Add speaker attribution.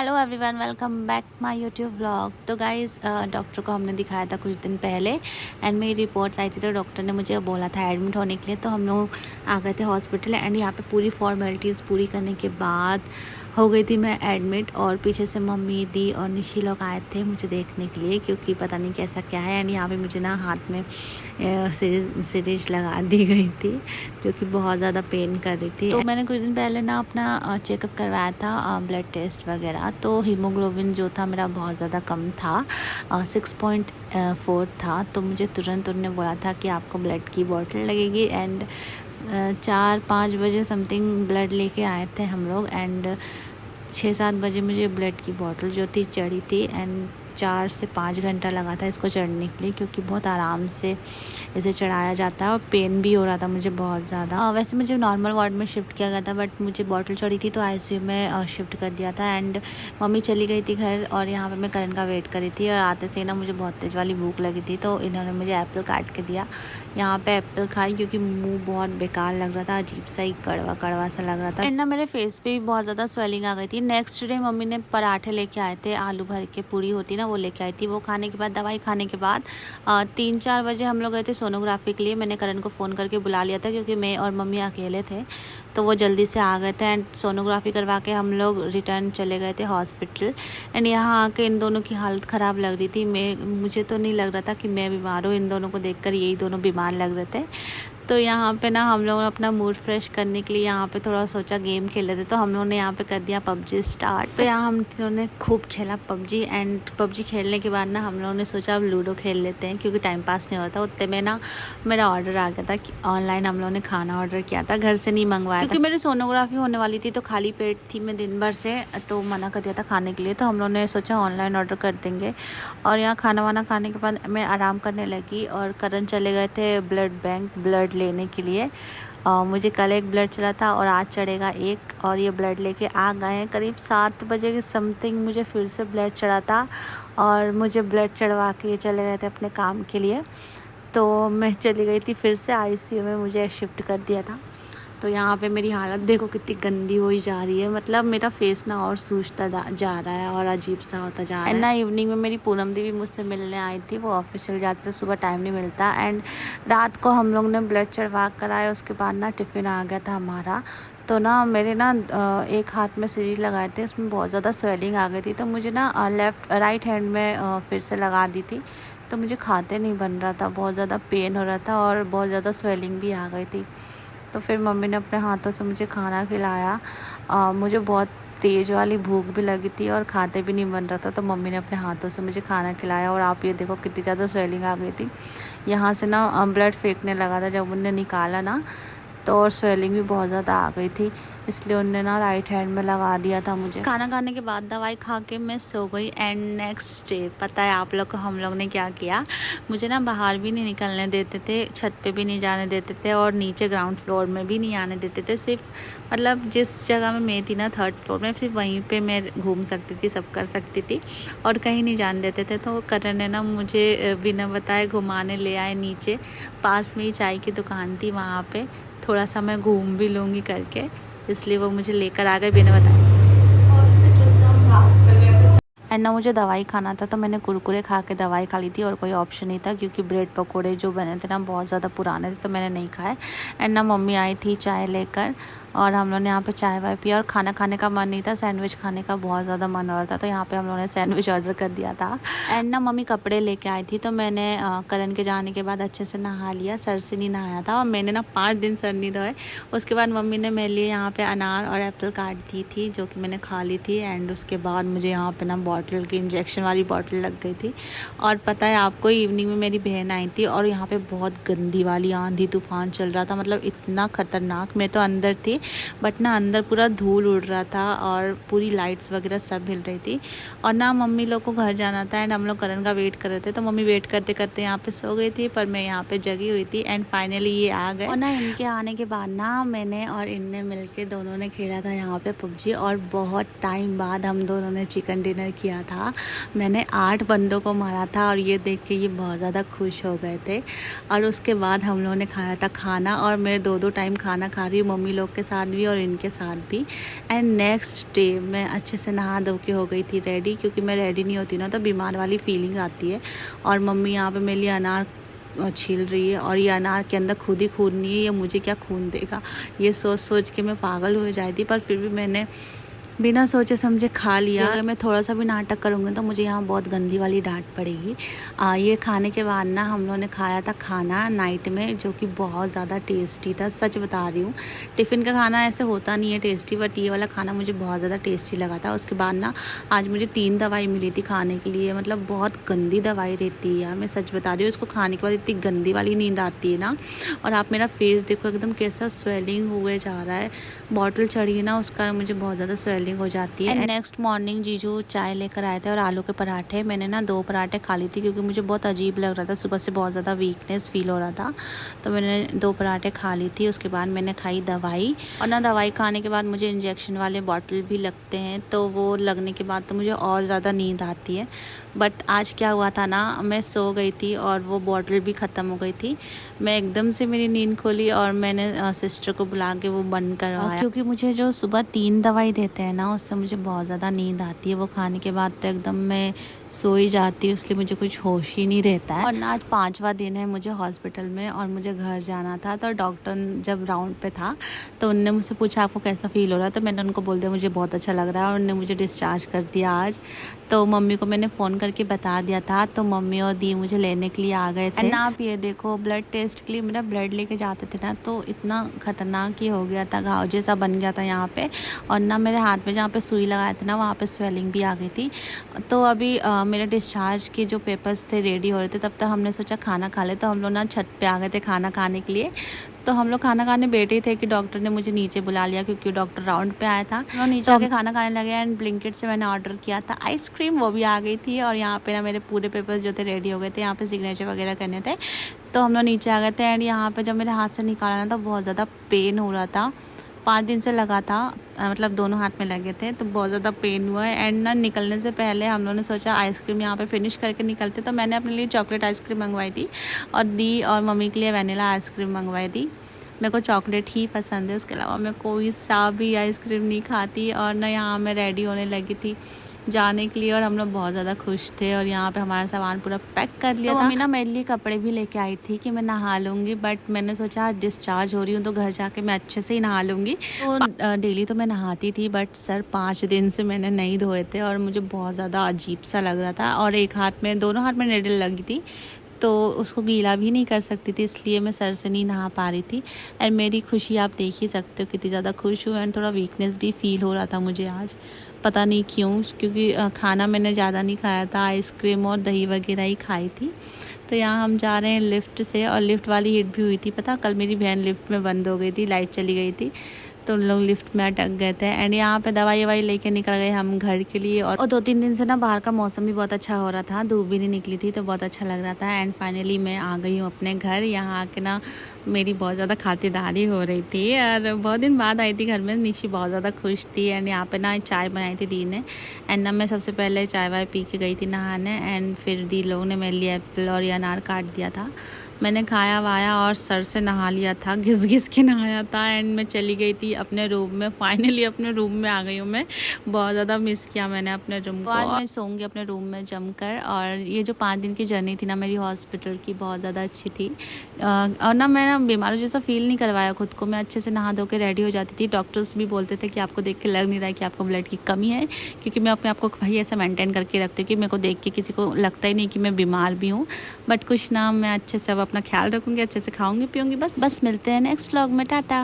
Speaker 1: Hello everyone, welcome back my YouTube vlog. तो guys doctor को हमने दिखाया था कुछ दिन पहले एंड मेरी रिपोर्ट्स आई थी, तो डॉक्टर ने मुझे बोला था एडमिट होने के लिए। तो हम लोग आ गए थे हॉस्पिटल एंड यहाँ पे पूरी फॉर्मेलिटीज़ पूरी करने के बाद हो गई थी मैं एडमिट। और पीछे से मम्मी दी और निशी लोग आए थे मुझे देखने के लिए, क्योंकि पता नहीं कैसा क्या है। एंड यहाँ पे मुझे ना हाथ में सिरिंज लगा दी गई थी, जो कि बहुत ज़्यादा पेन कर रही थी। तो मैंने कुछ दिन पहले ना अपना चेकअप करवाया था, ब्लड टेस्ट वगैरह। तो हीमोग्लोबिन जो था मेरा बहुत ज़्यादा कम था, 6.4 था। तो मुझे तुरंत उन्होंने बोला था कि आपको ब्लड की बॉटल लगेगी। एंड 4-5 बजे समथिंग ब्लड लेके आए थे हम लोग एंड 6-7 बजे मुझे ब्लड की बॉटल जो थी चढ़ी थी। एंड 4 से 5 घंटा लगा था इसको चढ़ने के लिए, क्योंकि बहुत आराम से इसे चढ़ाया जाता है और पेन भी हो रहा था मुझे बहुत ज़्यादा। वैसे मुझे नॉर्मल वार्ड में शिफ्ट किया गया था, बट मुझे बॉटल चढ़ी थी तो आईसीयू में शिफ्ट कर दिया था। एंड मम्मी चली गई थी घर और यहाँ पे मैं करण का वेट करी थी। और आते से ना मुझे बहुत तेज़ वाली भूख लगी थी, तो इन्होंने मुझे एप्पल काट के दिया। यहाँ पे एप्पल खाई क्योंकि मुँह बहुत बेकार लग रहा था, अजीब सा ही कड़वा कड़वा सा लग रहा था। एंड ना मेरे फेस पे भी बहुत ज़्यादा स्वेलिंग आ गई थी। नेक्स्ट डे मम्मी ने पराठे लेके आए थे, आलू भर के पूरी होती ना वो लेके आई थी। वो खाने के बाद, दवाई खाने के बाद 3-4 बजे हम लोग गए थे सोनोग्राफी के लिए। मैंने करण को फ़ोन करके बुला लिया था, क्योंकि मैं और मम्मी अकेले थे, तो वो जल्दी से आ गए थे। एंड सोनोग्राफी करवा के हम लोग रिटर्न चले गए थे हॉस्पिटल। एंड यहाँ आके इन दोनों की हालत ख़राब लग रही थी। मुझे तो नहीं लग रहा था कि मैं बीमार हूँ, इन दोनों को देखकर यही दोनों बीमार लग रहे थे। तो यहाँ पे ना हम लोगों ने अपना मूड फ्रेश करने के लिए यहाँ पे थोड़ा सोचा गेम खेल लेते, तो हम लोगों ने यहाँ पे कर दिया पबजी स्टार्ट। तो यहाँ हम तीनों ने खूब खेला पबजी। एंड पबजी खेलने के बाद ना हम लोगों ने सोचा अब लूडो खेल लेते हैं, क्योंकि टाइम पास नहीं हो रहा था। उतने में ना मेरा ऑर्डर आ गया था कि ऑनलाइन हम लोगों ने खाना ऑर्डर किया था, घर से नहीं मंगवाया, क्योंकि मेरी सोनोग्राफी होने वाली थी। तो खाली पेट थी मैं दिन भर से, तो मना कर दिया था खाने के लिए। तो हम लोगों ने सोचा ऑनलाइन ऑर्डर कर देंगे। और यहाँ खाना वाना खाने के बाद मैं आराम करने लगी और करण चले गए थे ब्लड बैंक ब्लड लेने के लिए। मुझे कल एक ब्लड चला था और आज चढ़ेगा एक, और ये ब्लड लेके आ गए हैं। करीब 7 बजे के समथिंग मुझे फिर से ब्लड चढ़ा था और मुझे ब्लड चढ़वा के ये चले गए थे अपने काम के लिए। तो मैं चली गई थी फिर से आईसीयू में, मुझे शिफ्ट कर दिया था। तो यहाँ पे मेरी हालत देखो कितनी गंदी हुई जा रही है, मतलब मेरा फेस ना और सूजता जा रहा है और अजीब सा होता जा रहा है। एंड ना इवनिंग में मेरी पूनम दी भी मुझसे मिलने आई थी, वो ऑफिस चल जाते तो सुबह टाइम नहीं मिलता। एंड रात को हम लोग ने ब्लड चढ़वा कर आए, उसके बाद ना टिफ़िन आ गया था हमारा। तो ना मेरे ना एक हाथ में सिरिंज लगाए थे, उसमें बहुत ज़्यादा स्वेलिंग आ गई थी। तो मुझे ना राइट हैंड में फिर से लगा दी थी, तो मुझे खाते नहीं बन रहा था, बहुत ज़्यादा पेन हो रहा था और बहुत ज़्यादा स्वेलिंग भी आ गई थी। तो फिर मम्मी ने अपने हाथों से मुझे खाना खिलाया। मुझे बहुत तेज़ वाली भूख भी लगी थी और खाते भी नहीं बन रहा था, तो मम्मी ने अपने हाथों से मुझे खाना खिलाया। और आप ये देखो कितनी ज़्यादा स्वेलिंग आ गई थी, यहाँ से ना ब्लड फेंकने लगा था जब उनने निकाला ना, तो और स्वेलिंग भी बहुत ज़्यादा आ गई थी, इसलिए उनने ना राइट हैंड में लगा दिया था मुझे। खाना खाने के बाद दवाई खा के मैं सो गई। एंड नेक्स्ट डे पता है आप लोग को हम लोग ने क्या किया, मुझे ना बाहर भी नहीं निकलने देते थे, छत पे भी नहीं जाने देते थे और नीचे ग्राउंड फ्लोर में भी नहीं आने देते थे। सिर्फ मतलब जिस जगह में मैं थी ना 3rd फ्लोर में, सिर्फ वहीं पे मैं घूम सकती थी, सब कर सकती थी और कहीं नहीं जाने देते थे। तो करण ने ना मुझे बिना बताए घुमाने ले आए नीचे, पास में ही चाय की दुकान थी, वहाँ पे थोड़ा सा मैं घूम भी लूँगी करके, इसलिए वो मुझे लेकर आ गए बिना बताए। एंड ना मुझे दवाई खाना था, तो मैंने कुरकुरे खा के दवाई खा ली थी और कोई ऑप्शन नहीं था, क्योंकि ब्रेड पकोड़े जो बने थे ना बहुत ज़्यादा पुराने थे, तो मैंने नहीं खाए। एंड ना मम्मी आई थी चाय लेकर और हम लोगों ने यहाँ पे चाय वाय पिया। और खाना खाने का मन नहीं था, सैंडविच खाने का बहुत ज़्यादा मन हो रहा था, तो यहाँ पे हम लोगों ने सैंडविच ऑर्डर कर दिया था। एंड ना मम्मी कपड़े लेके आई थी, तो मैंने करण के जाने के बाद अच्छे से नहा लिया, सर से नहीं नहाया था और मैंने ना 5 दिन सर नहीं धोए। उसके बाद मम्मी ने मेरे लिए यहाँ पे अनार और एप्पल काट दी थी, जो कि मैंने खा ली थी। एंड उसके बाद मुझे यहाँ पे ना बॉटल की इंजेक्शन वाली बॉटल लग गई थी। और पता है आपको, इवनिंग में मेरी बहन आई थी और यहाँ पे बहुत गंदी वाली आंधी तूफान चल रहा था, मतलब इतना खतरनाक। मैं तो अंदर थी, बट ना अंदर पूरा धूल उड़ रहा था और पूरी लाइट्स वगैरह सब हिल रही थी। और ना मम्मी लोग को घर जाना था एंड हम लोग करण का वेट कर रहे थे, तो मम्मी वेट करते करते यहाँ पे सो गई थी, पर मैं यहाँ पे जगी हुई थी। एंड फाइनली ये आ गए। और ना इनके आने के बाद ना मैंने और इनने मिलके दोनों ने खेला था यहाँ पे पबजी, और बहुत टाइम बाद हम दोनों ने चिकन डिनर किया था। मैंने 8 बंदों को मारा था और ये देख के ये बहुत ज़्यादा खुश हो गए थे। और उसके बाद हम लोगों ने खाया था खाना, और मैं 2-2 टाइम खाना खा रही हूँ मम्मी लोग के साथ भी और इनके साथ भी। एंड नेक्स्ट डे मैं अच्छे से नहा धो के हो गई थी रेडी, क्योंकि मैं रेडी नहीं होती ना तो बीमार वाली फीलिंग आती है। और मम्मी यहाँ पे मेरे लिए अनार छील रही है, और ये अनार के अंदर खुद ही खून नहीं है, ये मुझे क्या खून देगा, ये सोच सोच के मैं पागल हो जाती थी। पर फिर भी मैंने बिना सोचे समझे खा लिया। अगर मैं थोड़ा सा भी नाटक करूँगी तो मुझे यहाँ बहुत गंदी वाली डांट पड़ेगी। ये खाने के बाद ना हम लोगों ने खाया था खाना नाइट में, जो कि बहुत ज़्यादा टेस्टी था, सच बता रही हूँ। टिफ़िन का खाना ऐसे होता नहीं है टेस्टी, बट ये वाला खाना मुझे बहुत ज़्यादा टेस्टी लगा था। उसके बाद ना आज मुझे 3 दवाई मिली थी खाने के लिए, मतलब बहुत गंदी दवाई रहती है यार, मैं सच बता रही हूँ। इसको खाने के बाद इतनी गंदी वाली नींद आती है ना। और आप मेरा फेस देखो एकदम कैसा स्वेलिंग हुए जा रहा है, बॉटल चढ़ी है ना उस कारण मुझे बहुत ज़्यादा स्वेलिंग हो जाती है। नेक्स्ट मॉर्निंग जीजू चाय लेकर आए थे और आलू के पराठे। मैंने ना 2 पराठे खा ली थी, क्योंकि मुझे बहुत अजीब लग रहा था, सुबह से बहुत ज़्यादा वीकनेस फील हो रहा था, तो मैंने 2 पराठे खा ली थी। उसके बाद मैंने खाई दवाई, और ना दवाई खाने के बाद मुझे इंजेक्शन वाले बॉटल भी लगते हैं, तो वो लगने के बाद तो मुझे और ज़्यादा नींद आती है। बट आज क्या हुआ था ना, मैं सो गई थी और वो बॉटल भी ख़त्म हो गई थी। मैं एकदम से मेरी नींद खोली और मैंने सिस्टर को बुला के वो बंद करवाया, क्योंकि मुझे जो सुबह 3 दवाई देते हैं ना उससे मुझे बहुत ज़्यादा नींद आती है। वो खाने के बाद तो एकदम मैं सो ही जाती हूँ, इसलिए मुझे कुछ होश ही नहीं रहता है। और ना आज 5वां दिन है मुझे हॉस्पिटल में, और मुझे घर जाना था। तो डॉक्टर जब राउंड पे था तो उनने मुझसे पूछा आपको कैसा फ़ील हो रहा है, तो मैंने उनको बोल दिया मुझे बहुत अच्छा लग रहा है, और उन्होंने मुझे डिस्चार्ज कर दिया आज। तो मम्मी को मैंने फ़ोन करके बता दिया था, तो मम्मी और दी मुझे लेने के लिए आ गए थे। ना आप ये देखो, ब्लड टेस्ट के लिए मेरा ब्लड लेके जाते थे ना, तो इतना ख़तरनाक ही हो गया था, घाव जैसा बन गया था यहाँ पे। और ना मेरे हाथ में जहाँ पे सुई लगाए थे ना वहाँ पे स्वेलिंग भी आ गई थी। तो अभी मेरे डिस्चार्ज के जो पेपर्स थे रेडी हो रहे थे, तब तक हमने सोचा खाना खा ले। तो हम लोग ना छत पे आ गए थे खाना खाने के लिए। तो हम लोग खाना खाने बैठे ही थे कि डॉक्टर ने मुझे नीचे बुला लिया, क्योंकि डॉक्टर राउंड पे आया था। हम नीचे आके खाना खाने लगे, एंड ब्लिंकिट से मैंने ऑर्डर किया था आइसक्रीम, वो भी आ गई थी। और यहाँ पे ना मेरे पूरे पेपर्स जो थे रेडी हो गए थे, यहाँ पे सिग्नेचर वगैरह करने थे। तो हम लोग नीचे आ गए थे, एंड यहाँ पे जब मेरे हाथ से निकाला ना तो बहुत ज़्यादा पेन हो रहा था। 5 दिन से लगा था, मतलब दोनों हाथ में लगे थे, तो बहुत ज़्यादा पेन हुआ है। एंड ना निकलने से पहले हम लोगों ने सोचा आइसक्रीम यहाँ पे फिनिश करके निकलते, तो मैंने अपने लिए चॉकलेट आइसक्रीम मंगवाई थी, और दी और मम्मी के लिए वनीला आइसक्रीम मंगवाई थी। मेरे को चॉकलेट ही पसंद है, उसके अलावा मैं कोई सा भी आइसक्रीम नहीं खाती। और ना यहाँ मैं रेडी होने लगी थी जाने के लिए, और हम लोग बहुत ज़्यादा खुश थे। और यहाँ पे हमारा सामान पूरा पैक कर लिया था। मम्मी ना मेरे लिए कपड़े भी लेके आई थी कि मैं नहा लूँगी, बट मैंने सोचा डिस्चार्ज हो रही हूँ तो घर जाके मैं अच्छे से ही नहा लूँगी। तो डेली तो मैं नहाती थी, बट सर 5 दिन से मैंने नहीं धोए थे, और मुझे बहुत ज़्यादा अजीब सा लग रहा था। और एक हाथ में, दोनों हाथ में निडल लगी थी, तो उसको गीला भी नहीं कर सकती थी, इसलिए मैं सर से नहीं नहा पा रही थी। एंड मेरी खुशी आप देख ही सकते हो कितनी ज़्यादा खुश हूँ। एंड थोड़ा वीकनेस भी फील हो रहा था मुझे आज, पता नहीं क्यों, क्योंकि खाना मैंने ज़्यादा नहीं खाया था, आइसक्रीम और दही वगैरह ही खाई थी। तो यहाँ हम जा रहे हैं लिफ्ट से, और लिफ्ट वाली हिट भी हुई थी। पता कल मेरी बहन लिफ्ट में बंद हो गई थी, लाइट चली गई थी, तो उन लोग लिफ्ट में अटक गए थे। एंड यहाँ पे दवाई ववाई लेके निकल गए हम घर के लिए। और 2-3 दिन से ना बाहर का मौसम भी बहुत अच्छा हो रहा था, धूप भी नहीं निकली थी, तो बहुत अच्छा लग रहा था। एंड फाइनली मैं आ गई हूँ अपने घर। यहाँ आके ना मेरी बहुत ज़्यादा खातिरदारी हो रही थी, और बहुत दिन बाद आई थी घर में। निशी बहुत ज़्यादा खुश थी। एंड यहाँ पे ना चाय बनाई थी दी ने, एंड ना मैं सबसे पहले चाय वाय पी के गई थी नहाने। एंड फिर दी लोगों ने मेरे लिए एप्पल और ये अनार काट दिया था, मैंने खाया वाया और सर से नहा लिया था, घिस घिस के नहाया था। एंड मैं चली गई थी अपने रूम में। फाइनली अपने रूम में आ गई हूँ मैं, बहुत ज़्यादा मिस किया मैंने अपने रूम को। आज मैं सोऊंगी अपने रूम में जमकर। और ये जो 5 दिन की जर्नी थी ना मेरी हॉस्पिटल की, बहुत ज़्यादा अच्छी थी। और ना मैं ना बीमारों जैसा फील नहीं करवाया खुद को, मैं अच्छे से नहा धो के रेडी हो जाती थी। डॉक्टर्स भी बोलते थे कि आपको देख के लग नहीं रहा है कि आपको ब्लड की कमी है, क्योंकि मैं अपने आप को भाई ऐसा मेंटेन करके रखती हूँ कि मेरे को देख के किसी को लगता ही नहीं कि मैं बीमार भी हूँ। बट कुछ ना, मैं अच्छे से अब अपना ख्याल रखूँगी, अच्छे से खाऊँगी पीऊँगी। बस मिलते हैं नेक्स्ट व्लॉग में, टाटा।